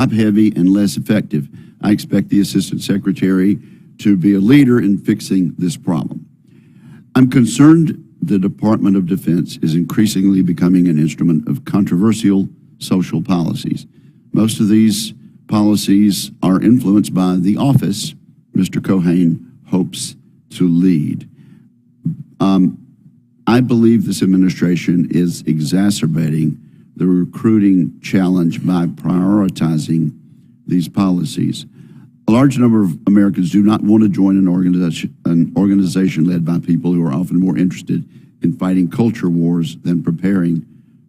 top-heavy and less effective. I expect the Assistant Secretary to be a leader in fixing this problem. I'm concerned the Department of Defense is increasingly becoming an instrument of controversial social policies. Most of these policies are influenced by the office Mr. Keohane hopes to lead. I believe this administration is exacerbating the recruiting challenge by prioritizing these policies. A large number of Americans do not want to join an organization led by people who are often more interested in fighting culture wars than preparing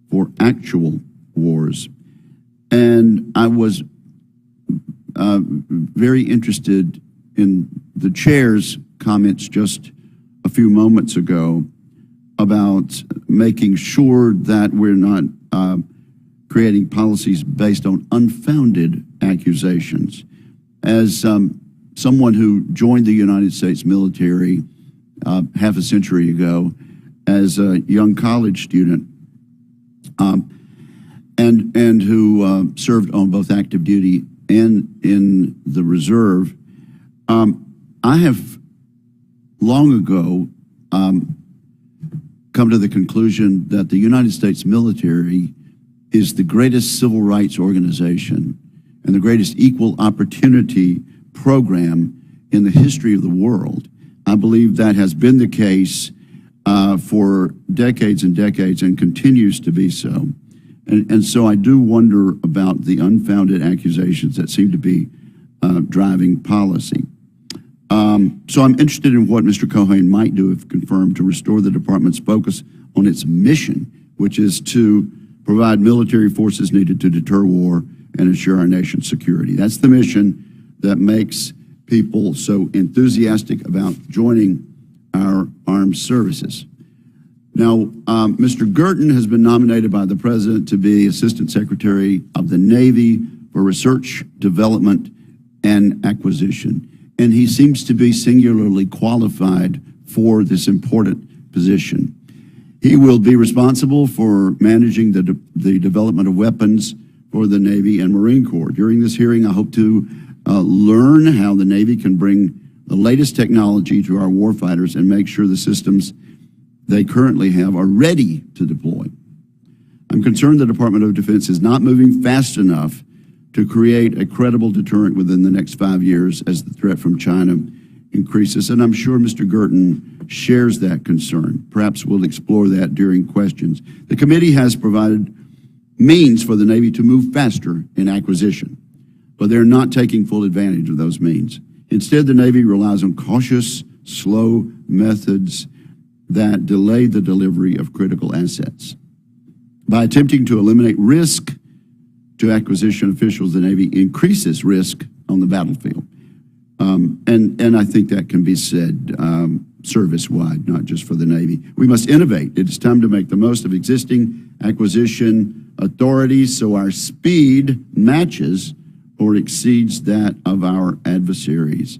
for actual wars. And I was very interested in the chair's comments just a few moments ago about making sure that we're not creating policies based on unfounded accusations. As someone who joined the United States military half a century ago as a young college student and who served on both active duty and in the reserve, I have long ago come to the conclusion that the United States military is the greatest civil rights organization and the greatest equal opportunity program in the history of the world. I believe that has been the case for decades and decades and continues to be so. And so I do wonder about the unfounded accusations that seem to be driving policy. So I'm interested in what Mr. Keohane might do, if confirmed, to restore the department's focus on its mission, which is to provide military forces needed to deter war and ensure our nation's security. That's the mission that makes people so enthusiastic about joining our armed services. Now, Mr. Girton has been nominated by the President to be Assistant Secretary of the Navy for Research, Development, and Acquisition. And he seems to be singularly qualified for this important position. He will be responsible for managing the development of weapons for the Navy and Marine Corps. During this hearing, I hope to learn how the Navy can bring the latest technology to our warfighters and make sure the systems they currently have are ready to deploy. I'm concerned the Department of Defense is not moving fast enough to create a credible deterrent within the next 5 years as the threat from China increases, and I'm sure Mr. Girton shares that concern. Perhaps we'll explore that during questions. The committee has provided means for the Navy to move faster in acquisition, but they're not taking full advantage of those means. Instead, the Navy relies on cautious, slow methods that delay the delivery of critical assets. By attempting to eliminate risk to acquisition officials, the Navy increases risk on the battlefield. And I think that can be said service-wide, not just for the Navy. We must innovate. It is time to make the most of existing acquisition authorities so our speed matches or exceeds that of our adversaries.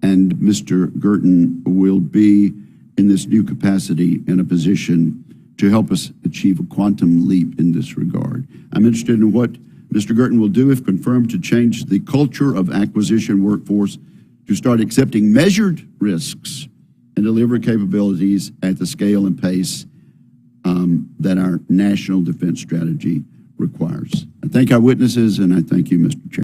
And Mr. Girton will be in this new capacity in a position to help us achieve a quantum leap in this regard. I'm interested in what Mr. Girton will do, if confirmed, to change the culture of acquisition workforce to start accepting measured risks and deliver capabilities at the scale and pace that our national defense strategy requires. I thank our witnesses, and I thank you, Mr. Chairman.